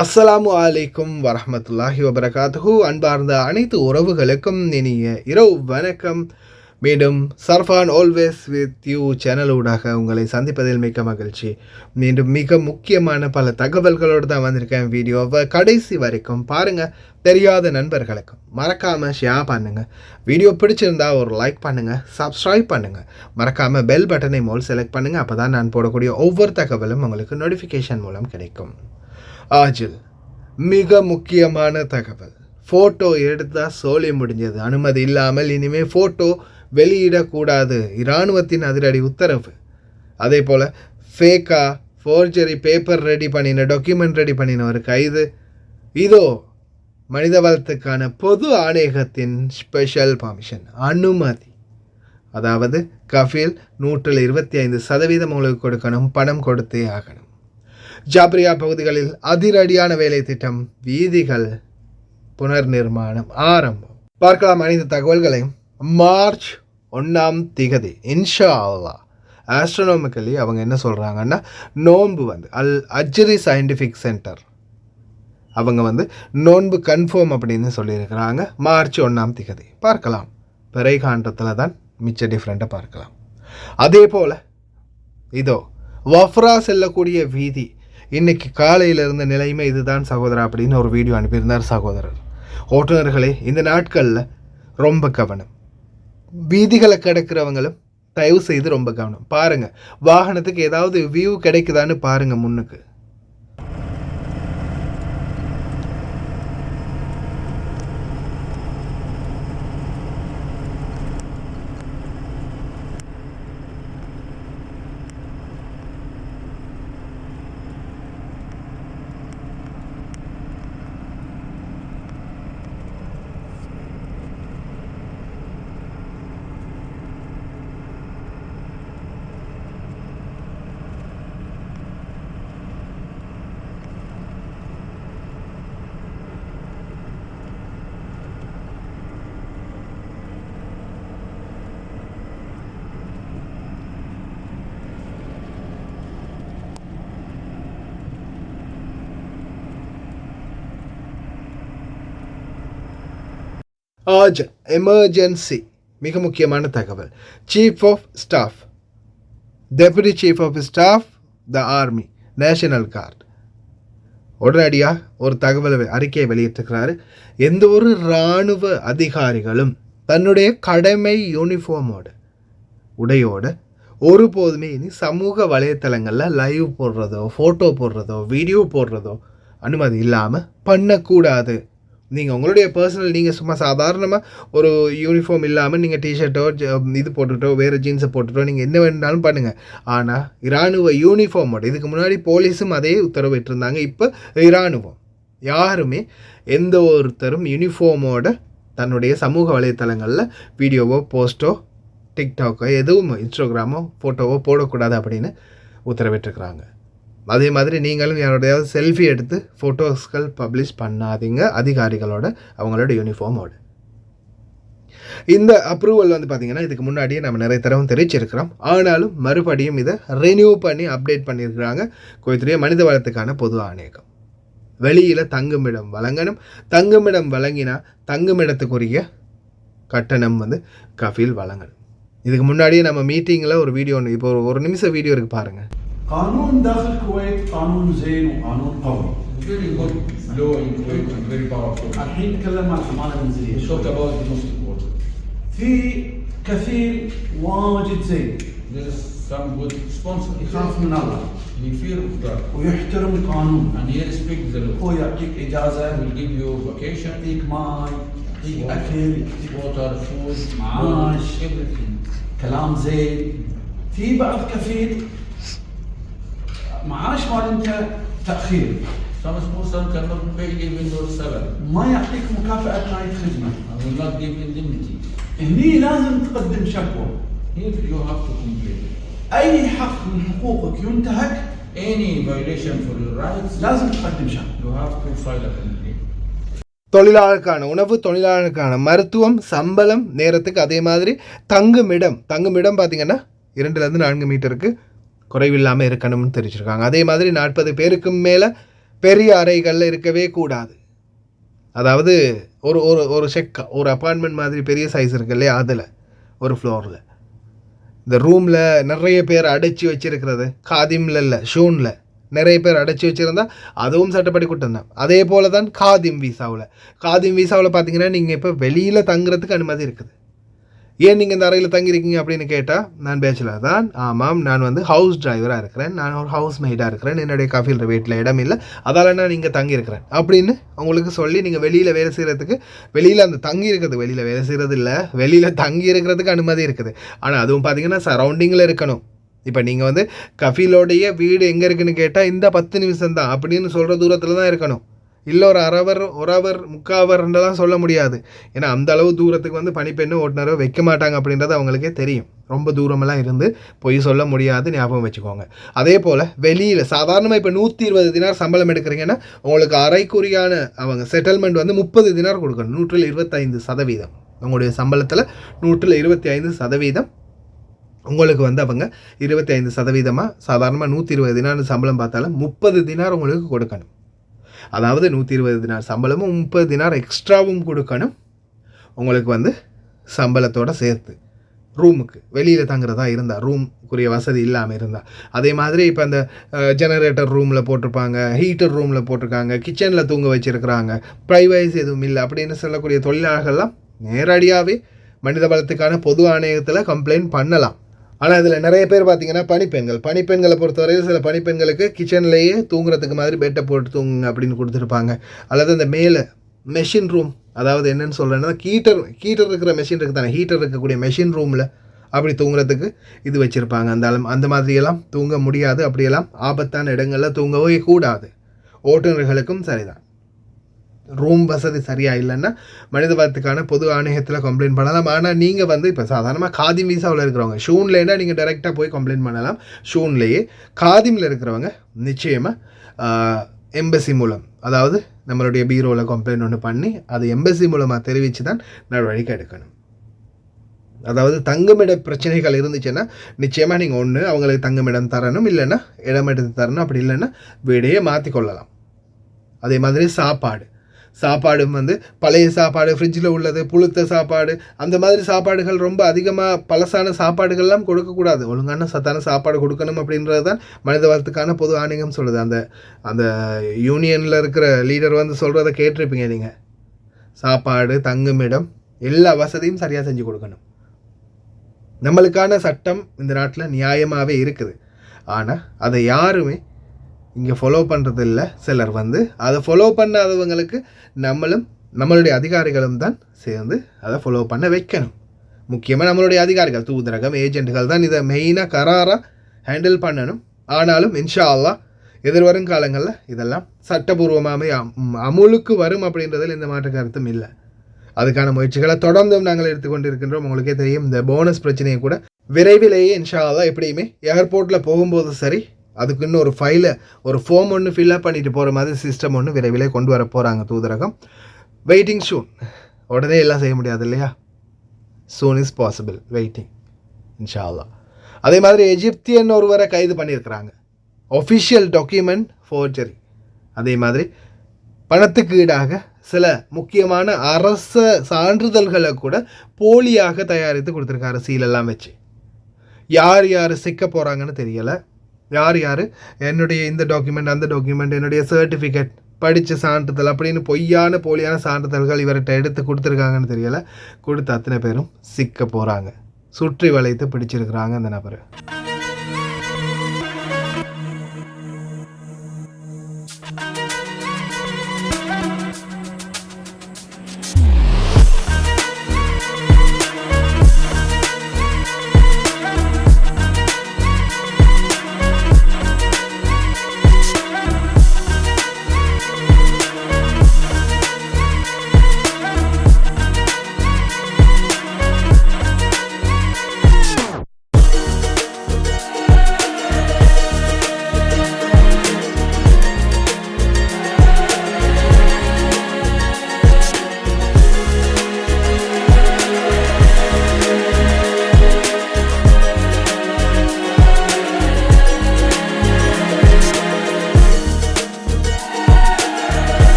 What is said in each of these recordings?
அஸ்ஸலாமு அலைக்கும் வரஹ்மத்துல்லாஹி வபரகாத்துஹு. அன்பார்ந்த அனைத்து உறவுகளுக்கும் இனிய இரவு வணக்கம். மீண்டும் சர்ஃபான் ஆல்வேஸ் வித் யூ சேனலூடாக உங்களை சந்திப்பதில் மிக்க மகிழ்ச்சி. மீண்டும் மிக முக்கியமான பல தகவல்களோடு தான் வந்திருக்கேன். வீடியோவை கடைசி வரைக்கும் பாருங்கள். தெரியாத நண்பர்களுக்கும் மறக்காமல் ஷேர் பண்ணுங்கள். வீடியோ பிடிச்சிருந்தா ஒரு லைக் பண்ணுங்கள், சப்ஸ்கிரைப் பண்ணுங்கள். மறக்காமல் பெல் பட்டனை மோல் செலக்ட் பண்ணுங்கள். அப்போ தான் நான் போடக்கூடிய ஒவ்வொரு தகவலும் உங்களுக்கு நோட்டிஃபிகேஷன் மூலம் கிடைக்கும். ஆஜில் மிக முக்கியமான தகவல். ஃபோட்டோ எடுத்தால் சோலி முடிஞ்சது. அனுமதி இல்லாமல் இனிமேல் ஃபோட்டோ வெளியிடக்கூடாது. இராணுவத்தின் அதிரடி உத்தரவு. அதே போல் ஃபேக்காக ஃபோர்ஜரி பேப்பர் ரெடி பண்ணின, டாக்குமெண்ட் ரெடி பண்ணின ஒரு கைது. இதோ மனித வளத்துக்கான பொது ஆணையகத்தின் ஸ்பெஷல் பர்மிஷன், அனுமதி. அதாவது கஃபீல் 125% உங்களுக்கு கொடுக்கணும், பணம் கொடுத்தே ஆகணும். ஜாப்ரியா பகுதிகளில் அதிரடியான வேலை திட்டம், வீதிகள் புனர் நிர்மாணம் ஆரம்பம். பார்க்கலாம் அனைத்து தகவல்களையும். மார்ச் 1 இன்ஷா அல்லாஹ். ஆஸ்ட்ரோனாமிக்கலி அவங்க என்ன சொல்கிறாங்கன்னா, நோன்பு அல் அஜ்ரி சயின்டிஃபிக் சென்டர் அவங்க நோன்பு கன்ஃபார்ம் அப்படின்னு சொல்லியிருக்கிறாங்க. மார்ச் 1 பார்க்கலாம். பிறை காண்டத்தில் தான் மிச்ச டிஃப்ரெண்ட்டாக பார்க்கலாம். அதே போல் இதோ வஃப்ரா செல்லக்கூடிய வீதி, இன்றைக்கி காலையில் இருந்த நிலைமை இதுதான் சகோதரா அப்படின்னு ஒரு வீடியோ அனுப்பியிருந்தார் சகோதரர். ஓட்டுநர்களே, இந்த நாட்களில் ரொம்ப கவனம். வீதிகளை கிடக்கிறவங்களும் தயவு செய்து ரொம்ப கவனம். பாருங்கள், வாகனத்துக்கு ஏதாவது வியூ கிடைக்குதான்னு பாருங்கள் முன்னுக்கு. ஆஜ் எமர்ஜென்சி மிக முக்கியமான தகவல். Chief of staff, deputy chief of staff, the army, national guard உடனடியாக ஒரு தகவல் அறிக்கையை வெளியிட்டிருக்கிறாரு. எந்த ஒரு இராணுவ அதிகாரிகளும் தன்னுடைய கடமை யூனிஃபார்மோட உடையோடு ஒருபோதுமே இனி சமூக வலைத்தளங்களில் லைவ் போடுறதோ, ஃபோட்டோ போடுறதோ, வீடியோ போடுறதோ அனுமதி இல்லாமல் பண்ணக்கூடாது. நீங்கள் உங்களுடைய பர்சனல், நீங்கள் சும்மா சாதாரணமாக ஒரு யூனிஃபார்ம் இல்லாமல் நீங்கள் டிஷர்ட்டோ இது போட்டுக்கிட்டோ வேறு ஜீன்ஸை போட்டுட்டோ நீங்கள் என்ன வேணுனாலும் பண்ணுங்கள். ஆனால் இராணுவ யூனிஃபார்மோட, இதுக்கு முன்னாடி போலீஸும் அதே உத்தரவிட்டிருந்தாங்க. இப்போ இராணுவம் யாருமே எந்த ஒருத்தரும் யூனிஃபார்மோட தன்னுடைய சமூக வலைத்தளங்களில் வீடியோவோ போஸ்ட்டோ டிக்டாக்கோ எதுவும் இன்ஸ்டாகிராமோ ஃபோட்டோவோ போடக்கூடாது அப்படின்னு உத்தரவிட்டிருக்கிறாங்க. அதே மாதிரி நீங்களும் யாரோடையாவது செல்ஃபி எடுத்து ஃபோட்டோஸ்கள் பப்ளிஷ் பண்ணாதீங்க அதிகாரிகளோட, அவங்களோட யூனிஃபார்மோட. இந்த அப்ரூவல் பார்த்திங்கன்னா இதுக்கு முன்னாடியே நம்ம நிறைய தடவை தெரிவிச்சிருக்கிறோம். ஆனாலும் மறுபடியும் இதை ரெனியூ பண்ணி அப்டேட் பண்ணியிருக்கிறாங்க. கோயத்திலேயே மனித வளத்துக்கான பொது ஆணையகம். வெளியில் தங்குமிடம் வழங்கணும். தங்குமிடம் வழங்கினா தங்குமிடத்துக்குரிய கட்டணம் கஃபீல் வழங்கணும். இதுக்கு முன்னாடியே நம்ம மீட்டிங்கில் ஒரு வீடியோ ஒன்று, இப்போ ஒரு நிமிஷம் வீடியோ இருக்குது பாருங்கள். قانون داخل الكويت قانون زين وقانون قوي. Very good law in Kuwait and very powerful. الحين نتكلم عن الأمانة المنزلية. Talk about the most important. في كثير واجد زين. There's some good sponsor. يخاف من الله. He fear of God. ويحترم القانون. And he respect the law. هو يعطيك إجازة. Will give you vacation. يعطيك ماي. يعطيك أكل. يعطيك water, food, معاش. everything. كلام زين. في بعض كفيل معاش مال انت تاخير. Some sponsor cannot pay even your salary. ما يعطيك مكافاه نهايه خدمه. And will not give indemnity. هني لازم تقدم شكوى. Here you have to complain. اي حق من حقوقك ينتهك. Any violation for your rights. لازم تقدم شكوى. You have to file a complaint. தொழிலாளருக்கான உணவு, தொழிலாளருக்கான மருத்துவம், சம்பளம், நேரத்துக்கு. அதே மாதிரி தங்குமிடம் பார்த்திங்கன்னா 2 to 4 மீட்டருக்கு குறைவில்லாமல் இருக்கணும்னு தெரிவிச்சிருக்காங்க. அதே மாதிரி 40 பேருக்கும் மேலே பெரிய அறைகளில் இருக்கவே கூடாது. அதாவது ஒரு ஒரு ஒரு செக்கா ஒரு அப்பார்ட்மெண்ட் மாதிரி பெரிய சைஸ் இருக்கு இல்லையா, அதில் ஒரு ஃப்ளோரில் இந்த ரூமில் நிறைய பேர் அடைச்சி வச்சிருக்கிறது, காதிமில் இல்லை ஷூனில் நிறைய பேர் அடைச்சி வச்சுருந்தா அதுவும் சட்டப்படி குற்றம் தான். அதே போல் தான் காதிம் வீசாவில் பார்த்தீங்கன்னா நீங்கள் இப்போ வெளியில் தங்குறதுக்கு அனுமதி இருக்குது. ஏன் நீங்கள் இந்த அறையில் தங்கியிருக்கீங்க அப்படின்னு கேட்டால், நான் பேச்சுலர் தான், ஆமாம் நான் வந்து ஹவுஸ் டிரைவராக இருக்கிறேன், நான் ஒரு ஹவுஸ் மெய்டாக இருக்கிறேன், என்னுடைய கஃபீல் வீட்டில் இடம் இல்லை, அதால் நான் இங்கே தங்கியிருக்கிறேன் அப்படின்னு உங்களுக்கு சொல்லி நீங்கள் வெளியில் வேலை செய்கிறதுக்கு, வெளியில் அந்த தங்கி இருக்கிறது, வெளியில் வேலை செய்கிறது இல்லை, வெளியில் தங்கி இருக்கிறதுக்கு அனுமதி இருக்குது. ஆனால் அதுவும் பார்த்தீங்கன்னா சரௌண்டிங்கில் இருக்கணும். இப்போ நீங்கள் வந்து கஃபீலோடைய வீடு எங்கே இருக்குதுன்னு கேட்டால் இந்த 10 நிமிஷம் தான் அப்படின்னு சொல்கிற தூரத்தில் தான் இருக்கணும். இல்லை ஒரு அவர் முக்காவர்ன்றலாம் சொல்ல முடியாது. ஏன்னா அந்த அளவு தூரத்துக்கு வந்து பணிப்பெண்ணு ஓட்டுநரோ வைக்க மாட்டாங்க அப்படின்றது அவங்களுக்கே தெரியும். ரொம்ப தூரமெல்லாம் இருந்து பொய் சொல்ல முடியாது, ஞாபகம் வச்சுக்கோங்க. அதே போல் வெளியில் சாதாரணமாக இப்போ 120 தினார் சம்பளம் எடுக்கிறீங்கன்னா உங்களுக்கு அரைக்குறியான அவங்க செட்டில்மெண்ட் வந்து 30 தினார் கொடுக்கணும். 125%. உங்களுடைய சம்பளத்தில் 125% உங்களுக்கு வந்து அவங்க 25% சாதாரணமாக 120 தினார் சம்பளம் பார்த்தாலும் 30 தினார் உங்களுக்கு கொடுக்கணும். அதாவது 120 தினார் சம்பளமும் 30 தினார் எக்ஸ்ட்ராவும் கொடுக்கணும் உங்களுக்கு வந்து சம்பளத்தோடு சேர்த்து. ரூமுக்கு வெளியில் தங்குறதா இருந்தால், ரூமுக்குரிய வசதி இல்லாமல் இருந்தால். அதே மாதிரி இப்போ அந்த ஜெனரேட்டர் ரூமில் போட்டிருப்பாங்க, ஹீட்டர் ரூமில் போட்டிருக்காங்க, கிச்சனில் தூங்க வச்சுருக்கிறாங்க, ப்ரைவைஸ் எதுவும் இல்லை அப்படின்னு சொல்லக்கூடிய தொழிலாளர்கள்லாம் நேரடியாகவே மனித வளத்துக்கான பொது ஆணையத்தில் கம்ப்ளைண்ட் பண்ணலாம். ஆனால் இதில் நிறைய பேர் பார்த்தீங்கன்னா பணிப்பெண்களை பொறுத்தவரையில் சில பணிப்பெண்களுக்கு கிச்சன்லேயே தூங்குறதுக்கு மாதிரி பெட்டை போட்டு தூங்குங்க அப்படின்னு கொடுத்துருப்பாங்க. அல்லது அந்த மேலே மெஷின் ரூம், அதாவது என்னென்னு சொல்கிறேன்னா ஹீட்டர் இருக்கிற மெஷின் இருக்குது தானே, ஹீட்டர் இருக்கக்கூடிய மெஷின் ரூமில் அப்படி தூங்குறதுக்கு இது வச்சுருப்பாங்க. அந்த மாதிரியெல்லாம் தூங்க முடியாது. அப்படியெல்லாம் ஆபத்தான இடங்களில் தூங்கவே கூடாது. ஓட்டுநர்களுக்கும் சரிதான். ரூம் வசதி சரியாக இல்லைன்னா மனித வளத்துக்கான பொது ஆணையத்தில் கம்ப்ளைண்ட் பண்ணலாம். ஆனால் நீங்கள் வந்து இப்போ சாதாரணமாக காதிம் வீசாவில் இருக்கிறவங்க ஷூன்லேன்னா நீங்கள் டைரெக்டாக போய் கம்ப்ளைண்ட் பண்ணலாம். ஷூன்லேயே காதிமில் இருக்கிறவங்க நிச்சயமாக எம்பசி மூலம், அதாவது நம்மளுடைய பீரோவில் கம்ப்ளைண்ட் ஒன்று பண்ணி அது எம்பசி மூலமாக தெரிவித்து தான் நடவடிக்கை எடுக்கணும். அதாவது தங்குமிட பிரச்சனைகள் இருந்துச்சுன்னா நிச்சயமாக நீங்கள் ஒன்று அவங்களுக்கு தங்குமிடம் தரணும், இல்லைன்னா இடம் எடுத்து தரணும். அப்படி இல்லைன்னா வீடையே மாற்றிக்கொள்ளலாம். அதே மாதிரி சாப்பாடும் வந்து பழைய சாப்பாடு, ஃப்ரிட்ஜில் உள்ளது, புழுத்த சாப்பாடு, அந்த மாதிரி சாப்பாடுகள் ரொம்ப அதிகமாக பழசான சாப்பாடுகள்லாம் கொடுக்கக்கூடாது. ஒழுங்கான சத்தான சாப்பாடு கொடுக்கணும் அப்படின்றது தான் மனித வளத்துக்கான பொது ஆணையம் சொல்லுது. அந்த யூனியனில் இருக்கிற லீடர் வந்து சொல்கிறத கேட்டிருப்பீங்க நீங்கள். சாப்பாடு, தங்குமிடம், எல்லா வசதியும் சரியாக செஞ்சு கொடுக்கணும். நம்மளுக்கான சட்டம் இந்த நாட்டில் நியாயமாகவே இருக்குது. ஆனால் அதை யாருமே இங்கே ஃபாலோ பண்ணுறது இல்லை. சிலர் வந்து அதை ஃபாலோ பண்ணாதவங்களுக்கு நம்மளுடைய அதிகாரிகளும் தான் சேர்ந்து அதை ஃபாலோ பண்ண வைக்கணும். முக்கியமாக நம்மளுடைய அதிகாரிகள், தூதரகம், ஏஜென்ட்டுகள் தான் இதை மெயினாக கராராக ஹேண்டில் பண்ணணும். ஆனாலும் இன்ஷா அல்லாஹ் எதிர்வரும் காலங்களில் இதெல்லாம் சட்டபூர்வமாகவே அமுலுக்கு வரும் அப்படின்றதில் எந்த மாற்று கருத்தும் இல்லை. அதுக்கான முயற்சிகளை தொடர்ந்தும் நாங்கள் எடுத்துக்கொண்டு இருக்கின்றோம். உங்களுக்கே தெரியும், இந்த போனஸ் பிரச்சனையை கூட விரைவிலேயே இன்ஷா அல்லாஹ் எப்படியுமே ஏர்போர்ட்டில் போகும்போது சரி, அதுக்கு இன்னும் ஒரு ஃபார்ம் ஒன்று ஃபில்அப் பண்ணிட்டு போகிற மாதிரி சிஸ்டம் ஒன்று விரைவிலே கொண்டு வர போகிறாங்க தூதரகம். வெயிட்டிங் சூன், உடனே எல்லாம் செய்ய முடியாது இல்லையா, சூன் இஸ் பாசிபிள், வெயிட்டிங் இன்ஷா அல்லாஹ். அதே மாதிரி எஜிப்தியன் ஒருவரை கைது பண்ணியிருக்கிறாங்க, ஒஃபிஷியல் டாக்குமெண்ட் ஃபோர்ஜரி. அதே மாதிரி பணத்துக்கு ஈடாக சில முக்கியமான அரச சான்றிதழ்களை கூட போலியாக தயாரித்து கொடுத்துருக்காரு, சீலெல்லாம் வச்சு. யார் சிக்க போகிறாங்கன்னு தெரியலை. யார் என்னுடைய இந்த டாக்குமெண்ட், அந்த டாக்குமெண்ட், என்னுடைய சர்டிஃபிகேட், படித்த சான்றிதழ் அப்படின்னு போலியான சான்றிதழ்கள் இவர்கிட்ட எடுத்து கொடுத்துருக்காங்கன்னு தெரியலை. கொடுத்த அத்தனை பேரும் சிக்க போகிறாங்க. சுற்றி வளைத்து பிடிச்சிருக்கிறாங்க அந்த நபரை.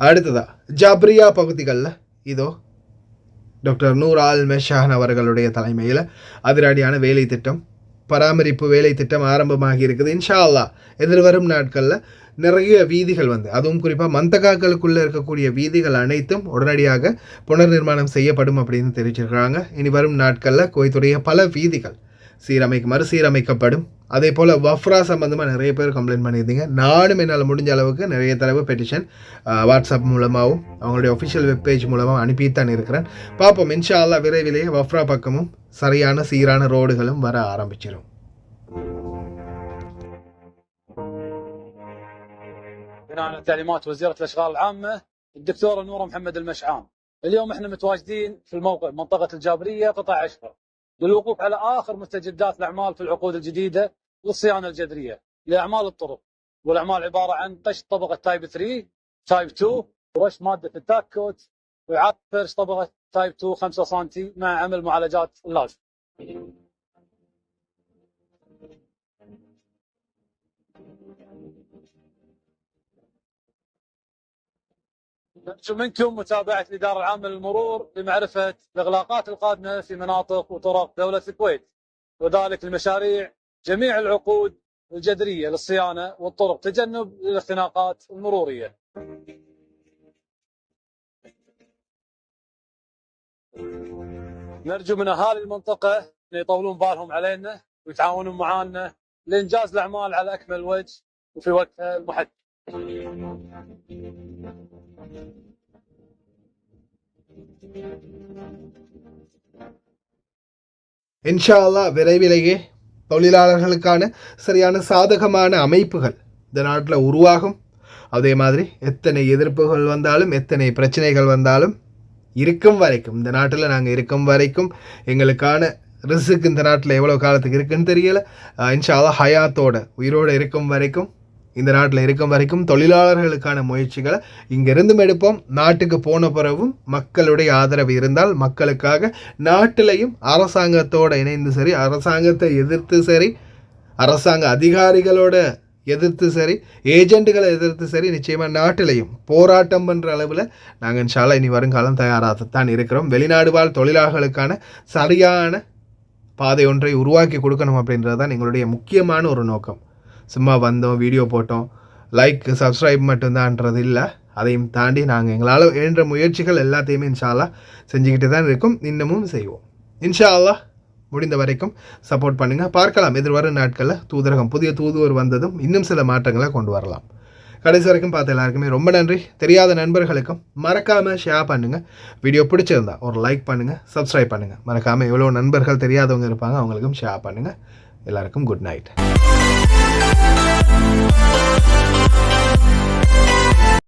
அடுத்ததா ஜாப்ரியா பகுதிகளில் இதோ டாக்டர் நூர் ஆல் மெஷான் அவர்களுடைய தலைமையில் அதிரடியான வேலை திட்டம், பராமரிப்பு வேலை திட்டம் ஆரம்பமாகி இருக்குது. இன்ஷா அல்லாஹ் எதிர்வரும் நாட்களில் நிறைய வீதிகள் வந்து, அதுவும் குறிப்பாக மந்தகாக்களுக்குள்ளே இருக்கக்கூடிய வீதிகள் அனைத்தும் உடனடியாக புனர் நிர்மாணம் செய்யப்படும் அப்படின்னு தெரிவிச்சிருக்கிறாங்க. இனி வரும் நாட்களில் குவைத்துடைய பல வீதிகள் மறுசீரமைக்கப்படும். அதே போல் வஃப்ரா சம்மந்தமாக நிறைய பேர் கம்ப்ளைண்ட் பண்ணியிருந்தீங்க. நானும் என்னால் முடிஞ்ச அளவுக்கு நிறைய தடவை பெட்டிஷன் வாட்ஸ்அப் மூலமாகவும் அவங்களுடைய ஒஃபிஷியல் வெப்பேஜ் மூலமாக அனுப்பித்தான் இருக்கிறேன். பார்ப்போம், இன்ஷா அல்லாஹ் விரைவிலேயே வஃப்ரா பக்கமும் சரியான சீரான ரோடுகளும் வர ஆரம்பிச்சிடும். بناء على تعليمات وزيرة الأشغال العامة الدكتورة نورة محمد المشعان، اليوم احنا متواجدين في الموقع منطقة الجابرية قطاع 10 للوقوف على آخر مستجدات الأعمال في العقود الجديدة للصيانة الجذرية لأعمال الطرق، والأعمال عبارة عن قش طبقة تايب 3 تايب 2 ورش مادة التاك كوت وإعادة فرش طبقة تايب 2 5 سم مع عمل معالجات اللازمة. نرجو منكم متابعة الإدارة العامة للمرور لمعرفة الإغلاقات القادمة في مناطق وطرق دولة الكويت، وذلك لمشاريع جميع العقود الجذرية للصيانة والطرق تجنب الاختناقات المرورية. نرجو من أهالي المنطقة أن يطولون بالهم علينا ويتعاونون معنا لإنجاز الأعمال على أكمل وجه وفي وقتها المحدد. இன்ஷா அல்லாஹ் விரைவிலேயே தொழிலாளர்களுக்கான சரியான சாதகமான அமைப்புகள் இந்த நாட்டில் உருவாகும். அதே மாதிரி எத்தனை எதிர்ப்புகள் வந்தாலும், எத்தனை பிரச்சனைகள் வந்தாலும், இருக்கும் வரைக்கும் இந்த நாட்டில் நாங்கள் இருக்கும் வரைக்கும் எங்களுக்கான ரிஸ்க் இந்த நாட்டில் எவ்வளோ காலத்துக்கு இருக்குன்னு தெரியலை. இன்ஷா அல்லாஹ் ஹயாத்தோட உயிரோடு இருக்கும் வரைக்கும், இந்த நாட்டில் இருக்கும் வரைக்கும் தொழிலாளர்களுக்கான முயற்சிகளை இங்கிருந்தும் எடுப்போம். நாட்டுக்கு போன பிறகும் மக்களுடைய ஆதரவு இருந்தால் மக்களுக்காக நாட்டிலையும் அரசாங்கத்தோடு இணைந்து சரி, அரசாங்கத்தை எதிர்த்து சரி, அரசாங்க அதிகாரிகளோட எதிர்த்து சரி, ஏஜென்ட்டுகளை எதிர்த்து சரி, நிச்சயமாக நாட்டிலையும் போராட்டம் பண்ணுற அளவில் நாங்கள் இன்ஷா அல்லாஹ் இனி வருங்காலம் தயாராகத்தான் இருக்கிறோம். வெளிநாடு வாழ் தொழிலாளர்களுக்கான சரியான பாதை ஒன்றை உருவாக்கி கொடுக்கணும் அப்படின்றது தான் எங்களுடைய முக்கியமான ஒரு நோக்கம். சும்மா வந்தோம், வீடியோ போட்டோம், லைக் சப்ஸ்கிரைப் மட்டும்தான்ன்றது இல்லை. அதையும் தாண்டி நாங்கள் எங்களால் ஏன்ற முயற்சிகள் எல்லாத்தையுமே இன்ஷா அல்லாஹ் செஞ்சுக்கிட்டு தான் இருக்கும், இன்னமும் செய்வோம். இன்ஷா அல்லாஹ் முடிந்த வரைக்கும் சப்போர்ட் பண்ணுங்கள். பார்க்கலாம், எதிர்வரும் நாட்களில் தூதரகம் புதிய தூதுவர் வந்ததும் இன்னும் சில மாற்றங்களை கொண்டு வரலாம். கடைசி வரைக்கும் பார்த்த எல்லாருக்குமே ரொம்ப நன்றி. தெரியாத நண்பர்களுக்கும் மறக்காமல் ஷேர் பண்ணுங்கள். வீடியோ பிடிச்சிருந்தா ஒரு லைக் பண்ணுங்கள், சப்ஸ்கிரைப் பண்ணுங்கள். மறக்காமல் எவ்வளோ நண்பர்கள் தெரியாதவங்க இருப்பாங்க, அவங்களுக்கும் ஷேர் பண்ணுங்கள். எல்லாருக்கும் குட் நைட்.